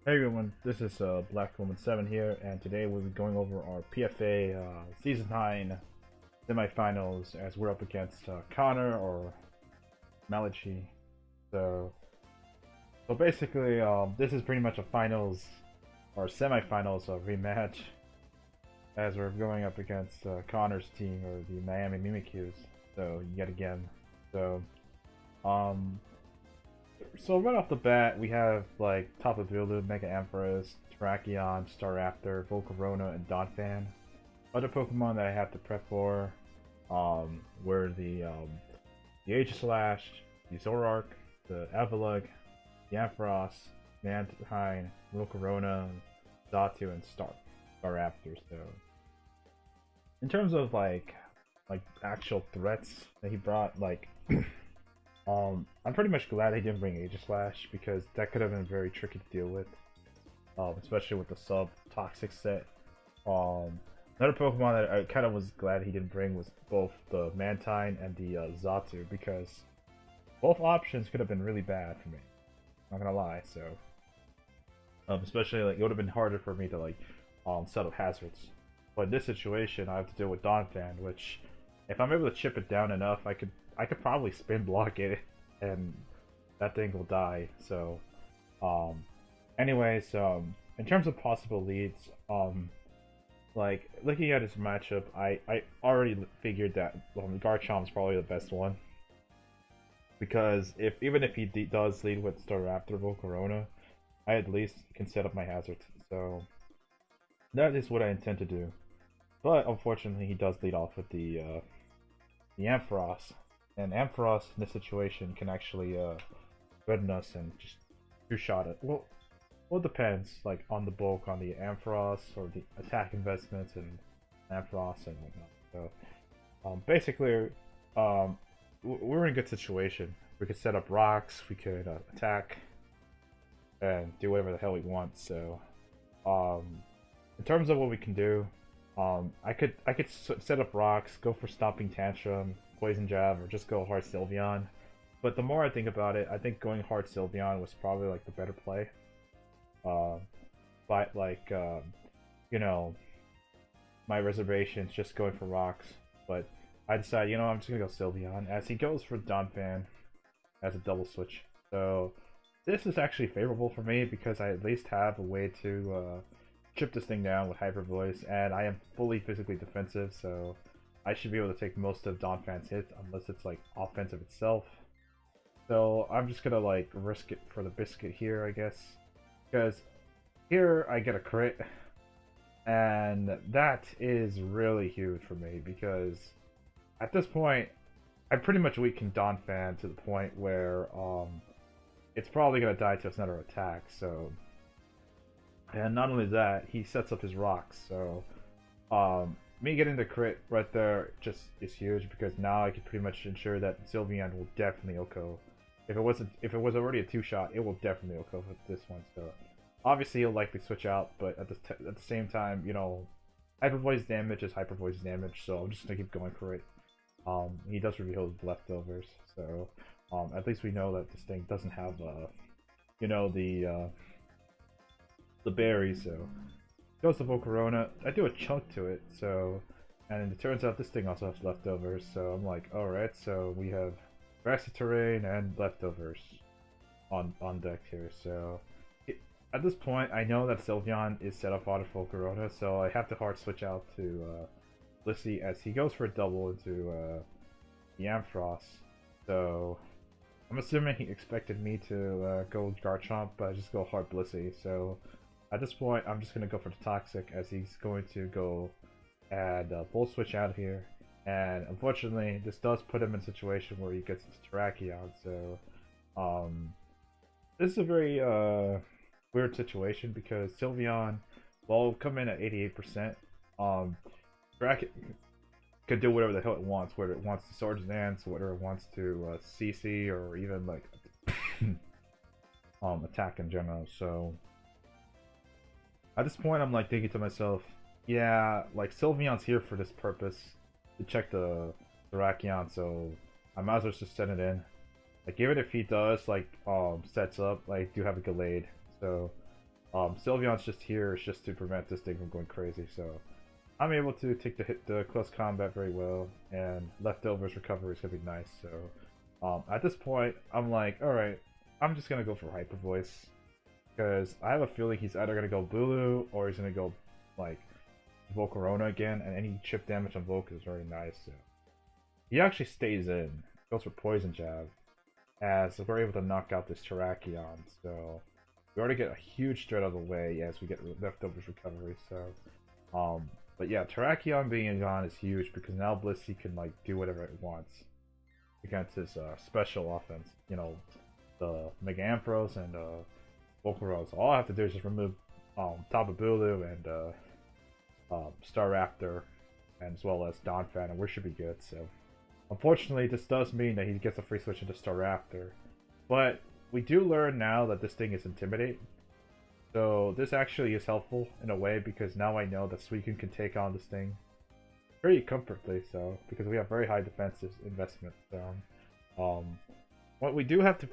Hey everyone, this is Black Woman 7 here, and today we'll be going over our PFA Season 9 semifinals as we're up against Connor or Malachi. So, so basically, this is pretty much a finals or semifinals rematch as we're going up against Connor's team or the Miami Mimikyus. So, yet again. So, um, So right off the bat, we have like Tapu Bulu, Mega Ampharos, Terrakion, Staraptor, Volcarona, and Donphan. Other Pokemon that I have to prep for were the Aegislash, the Zoroark, the Avalugg, the Ampharos, Mantine, Volcarona, Xatu, and Staraptor. So in terms of like actual threats that he brought, I'm pretty much glad he didn't bring Aegislash because that could have been very tricky to deal with, especially with the sub-toxic set. Um, Another Pokemon that I kind of was glad he didn't bring was both the Mantine and the Xatu because both options could have been really bad for me. Not gonna lie, so especially like it would have been harder for me to set up hazards. But in this situation, I have to deal with Donphan, which if I'm able to chip it down enough, I could probably spin block it, and that thing will die. So, um, anyways, in terms of possible leads, like looking at his matchup, I already figured that Garchomp's probably the best one because even if he does lead with Staraptor Volcarona, I at least can set up my hazards. So that is what I intend to do. But unfortunately, he does lead off with the Ampharos, and Ampharos in this situation can actually threaten us and just two-shot it. Well, it depends, like on the bulk, on the Ampharos or the attack investments and Ampharos and whatnot. So basically, we're in a good situation. We could set up rocks, we could attack, and do whatever the hell we want. So um, in terms of what we can do, I could set up rocks, go for Stomping Tantrum, Poison Jab, or just go hard Sylveon. But the more I think about it, I think going hard Sylveon was probably like the better play. Uh, but you know, my reservations just going for rocks. But I decided, I'm just gonna go Sylveon as he goes for Donphan as a double switch. So this is actually favorable for me because I at least have a way to chip this thing down with Hyper Voice, and I am fully physically defensive, so I should be able to take most of Donphan's hits unless it's like offensive itself. So I'm just gonna like risk it for the biscuit here, I guess, because here I get a crit, and that is really huge for me because at this point I pretty much weakened Donphan to the point where it's probably gonna die to another attack. So, and not only that, he sets up his rocks. So me getting the crit right there just is huge because now I can pretty much ensure that Sylveon will definitely OHKO. If it was already a two-shot, it will definitely OHKO with this one. So obviously he'll likely switch out, but at the same time, Hyper Voice damage is Hyper Voice damage, so I'm just gonna keep going for it. He does reveal his leftovers, so at least we know that this thing doesn't have you know, the berries. So goes to Volcarona. I do a chunk to it, so, and it turns out this thing also has leftovers. So I'm like, all right, so we have grassy terrain and leftovers on deck here. So at this point, I know that Sylveon is set up on Volcarona, so I have to hard switch out to Blissey as he goes for a double into the Ampharos. So I'm assuming he expected me to go Garchomp, but I just go hard Blissey. So at this point, I'm just going to go for the Toxic as he's going to go add Full Switch out here. And unfortunately, this does put him in a situation where he gets into Terrakion. So this is a very weird situation because Sylveon will come in at 88%. Terrakion could do whatever the hell it wants, whether it wants to Swords Dance, whether it wants to CC, or even like attack in general. So at this point, I'm like thinking to myself, yeah, like Sylveon's here for this purpose to check the Terrakion, so I might as well just send it in. Like even if he does like sets up, like I do have a Gallade, so Sylveon's just here just to prevent this thing from going crazy, so I'm able to take the close combat very well, and leftovers recovery is gonna be nice. So at this point, I'm like, all right, I'm just gonna go for Hyper Voice because I have a feeling he's either gonna go Bulu or he's gonna go like Volcarona again, and any chip damage on Volk is very nice. So he actually stays in, goes for Poison Jab, as we're able to knock out this Terrakion. So we already get a huge threat out of the way as we get leftovers recovery. So, but yeah, Terrakion being gone is huge because now Blissey can like do whatever it wants against his special offense. You know, the Mega Ampharos and Volcaros. All I have to do is just remove Tapu Bulu and Staraptor, and as well as Donphan, and we should be good. So, unfortunately, this does mean that he gets a free switch into Staraptor, but we do learn now that this thing is Intimidate. So this actually is helpful in a way because now I know that Suicune can take on this thing very comfortably. So because we have very high defensive investment. So, what we do have to,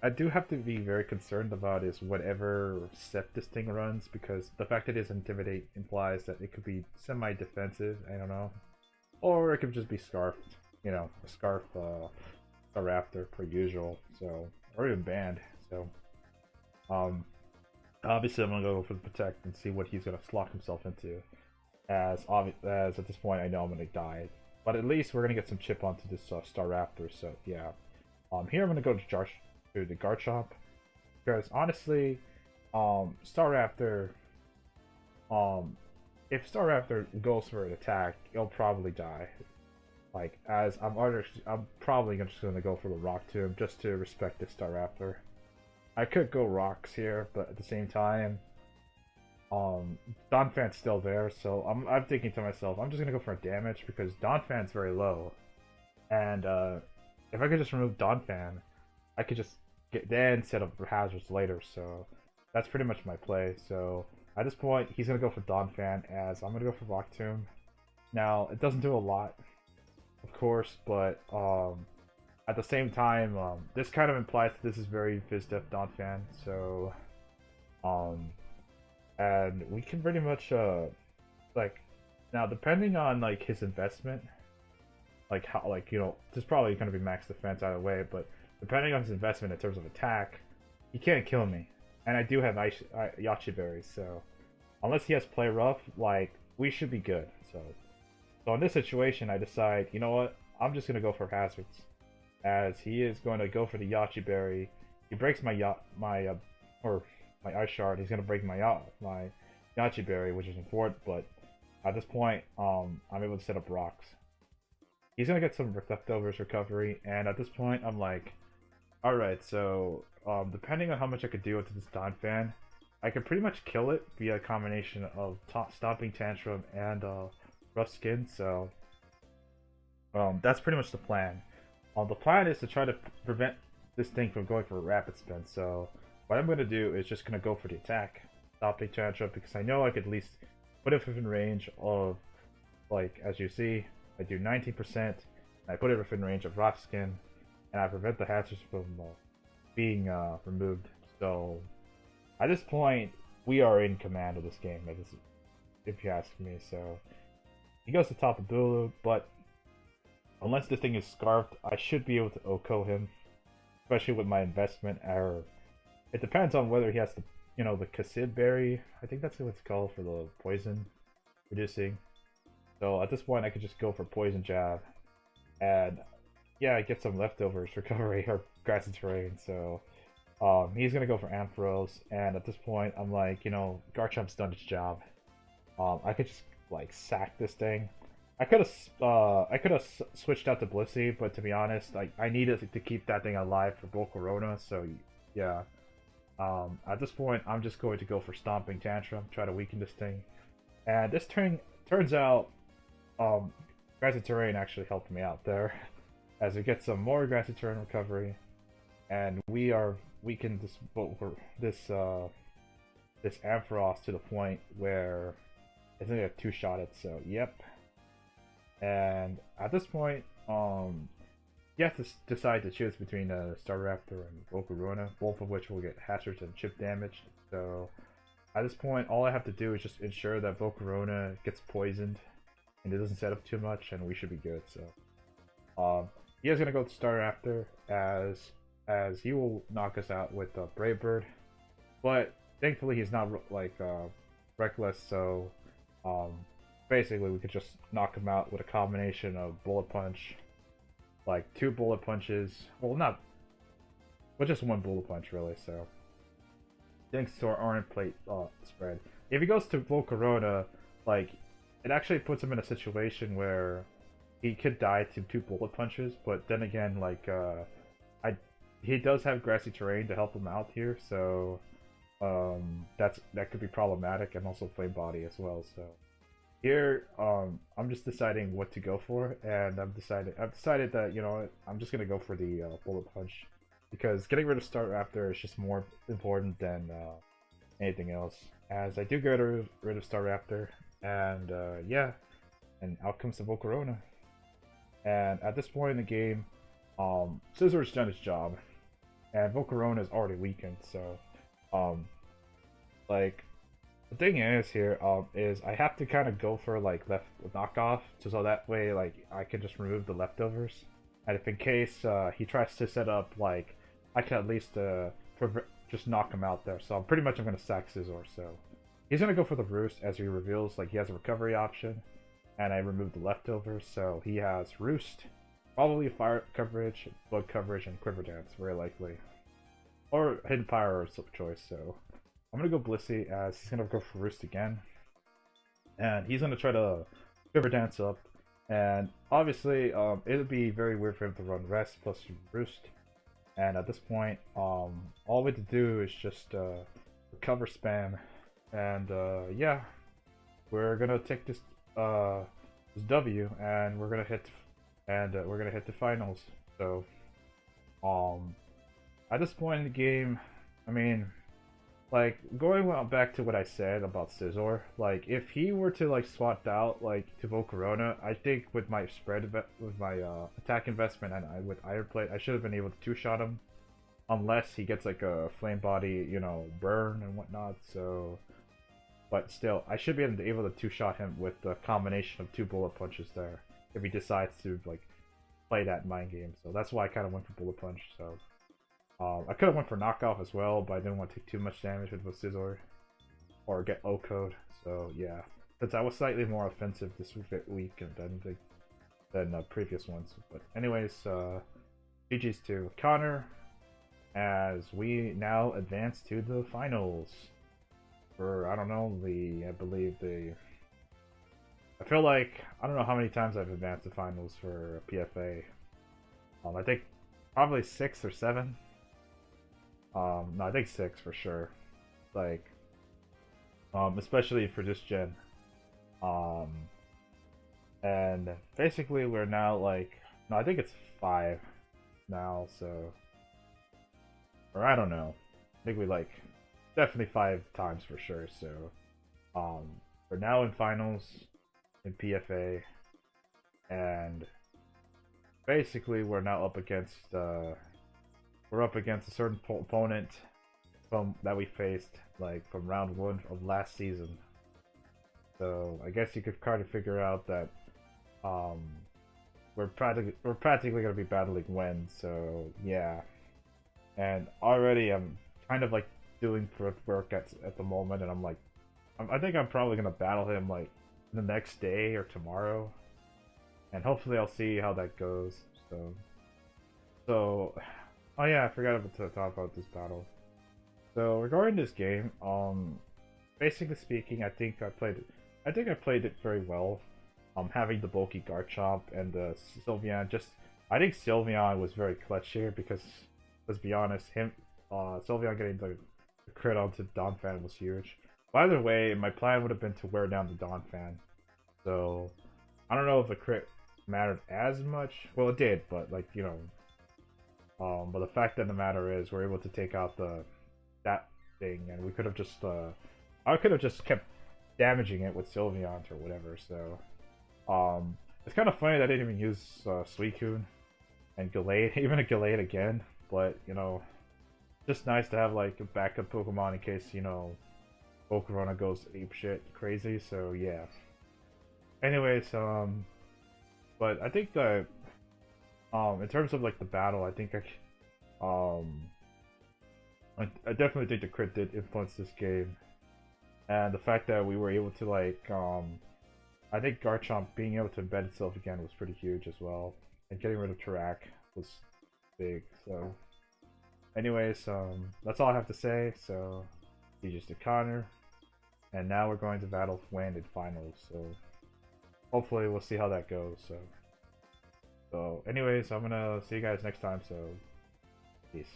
I do have to be very concerned about is whatever set this thing runs, because the fact that it is Intimidate implies that it could be semi-defensive. I don't know, or it could just be Scarfed. You know, a Scarf Staraptor per usual. So or even banned. So, obviously I'm gonna go for the Protect and see what he's gonna lock himself into. As at this point I know I'm gonna die, but at least we're gonna get some chip onto this Staraptor. So yeah, here I'm gonna go to the Garchomp because honestly, Staraptor, if Staraptor goes for an attack, it'll probably die. Like, as I'm probably just gonna go for the Rock Tomb just to respect this Staraptor. I could go Rocks here, but at the same time, Donphan's still there, so I'm thinking to myself, I'm just gonna go for damage because Donphan's very low, and if I could just remove Donphan, I could just then set up for hazards later. So that's pretty much my play. So at this point, he's gonna go for Donphan, as I'm gonna go for Rock Tomb. Now it doesn't do a lot, of course, but at the same time, this kind of implies that this is very Fizdef Donphan. So and we can pretty much like, now depending on like his investment, like how, like, you know, there's probably gonna be max defense either way, but depending on his investment in terms of attack, he can't kill me, and I do have Yachi Berries, so unless he has Play Rough, like, we should be good. So in this situation, I decide, you know what, I'm just gonna go for hazards, as he is going to go for the Yachi Berry. He breaks my Ice Shard. He's gonna break my Yachi Berry, which is important. But at this point, I'm able to set up rocks. He's gonna get some leftovers recovery, and at this point, I'm like, all right. So depending on how much I could deal with this Donphan, I could pretty much kill it via a combination of Stomping Tantrum and Rough Skin. So that's pretty much the plan. The plan is to try to prevent this thing from going for a Rapid Spin. So what I'm going to do is just going to go for the attack, Stomping Tantrum, because I know I could at least put it within range of, like, as you see, I do 19%, and I put it within range of Rock Skin, and I prevent the hazards from being removed. So at this point, we are in command of this game, if you ask me. So he goes to Tapu Bulu, but unless this thing is Scarfed, I should be able to OHKO him, especially with my investment error. It depends on whether he has the, you know, the Kasib Berry. I think that's what it's called for the poison reducing. So at this point, I could just go for Poison Jab, and yeah, get some leftovers recovery or grassy terrain. So he's gonna go for Ampharos, and at this point, I'm like, you know, Garchomp's done its job. I could just like sack this thing. I could have switched out to Blissey, but to be honest, I needed to keep that thing alive for Volcarona. So yeah, at this point, I'm just going to go for Stomping Tantrum, try to weaken this thing. And this turns out, Grassy Terrain actually helped me out there, as we get some more Grassy Terrain recovery, and we weakened this Ampharos to the point where it's gonna get two-shot it. So yep. And at this point, you have to decide to choose between Staraptor and Volcarona, both of which will get hazards and chip damage. So at this point, all I have to do is just ensure that Volcarona gets poisoned and it doesn't set up too much, and we should be good. So, he is gonna go to Staraptor as he will knock us out with Brave Bird, but thankfully he's not like reckless. So, um, basically we could just knock him out with a combination of Bullet Punch, like 2 Bullet Punches. Well, not, but just 1 Bullet Punch really. So, thanks to our Iron Plate spread, if he goes to Volcarona, like it actually puts him in a situation where he could die to 2 Bullet Punches. But then again, like I he does have grassy terrain to help him out here, so that could be problematic, and also Flame Body as well. So here, I'm just deciding what to go for, and I've decided that, you know, I'm just gonna go for the Bullet Punch, because getting rid of Staraptor is just more important than anything else. As I do get rid of Staraptor, and yeah, and out comes the Volcarona. And at this point in the game, Scissor's done his job, and Volcarona is already weakened. So, like, the thing is here, is I have to kind of go for like left knockoff, so that way like I can just remove the leftovers, and if in case he tries to set up, like I can at least just knock him out there. So I'm gonna sack Scizor. So he's gonna go for the Roost, as he reveals like he has a recovery option, and I removed the leftovers. So he has Roost, probably Fire coverage, Blood coverage, and Quiver Dance, very likely, or Hidden Pyro of choice. So I'm gonna go Blissey, as he's gonna go for Roost again, and he's gonna try to Quiver Dance up, and obviously it'll be very weird for him to run Rest plus Roost. And at this point, all we have to do is just recover spam, and yeah, we're gonna take this W, and we're gonna hit the finals. So at this point in the game, I mean, like, going back to what I said about Scizor, like, if he were to, like, swap out, like, to Volcarona, I think with my with my attack investment and with Iron Plate, I should have been able to two-shot him. Unless he gets, like, a Flame Body, you know, burn and whatnot, so... But still, I should be able to two-shot him with the combination of 2 Bullet Punches there, if he decides to, like, play that mind game. So that's why I kind of went for Bullet Punch, so... I could have went for knockoff as well, but I didn't want to take too much damage with Scizor or get O-code. So yeah, since I was slightly more offensive this week than previous ones. But anyways, GG's to Connor, as we now advance to the finals for, I don't know, I feel like, I don't know how many times I've advanced to finals for PFA. I think probably 6 or 7. No, I think 6 for sure. Like, especially for this gen. And basically we're now like, no, I think it's 5 now, so, or I don't know. I think we like, definitely 5 times for sure, so, we're now in finals in PFA, and basically we're now up against, we're up against a certain opponent that we faced, like, from round 1 of last season. So I guess you could kind of figure out that we're practically gonna be battling Wen. So yeah, and already I'm kind of like doing prep work at the moment, and I'm like, I think I'm probably gonna battle him like the next day or tomorrow, and hopefully I'll see how that goes. So. Oh yeah, I forgot to talk about this battle. So regarding this game, basically speaking, I think I played it very well. Having the bulky Garchomp and the Sylveon, I think Sylveon was very clutch here, because let's be honest, Sylveon getting the crit onto Donphan was huge. By the way, my plan would have been to wear down the Donphan. So I don't know if the crit mattered as much. Well, it did, but like, you know. But the fact of the matter is, we're able to take out that thing, and we could have just I could have just kept damaging it with Sylveon or whatever. So it's kind of funny that I didn't even use Suicune and Gallade, even a Gallade again. But you know, just nice to have like a backup Pokemon in case, you know, Volcarona goes apeshit crazy. So yeah. Anyways, but I think in terms of like the battle, I think I definitely think the crit did influence this game, and the fact that we were able to like I think Garchomp being able to embed itself again was pretty huge as well, and getting rid of Tarak was big. So, anyways, that's all I have to say. So, he just did Connor, and now we're going to battle Wand in finals. So, hopefully, we'll see how that goes. So, anyways, I'm gonna see you guys next time. So, peace.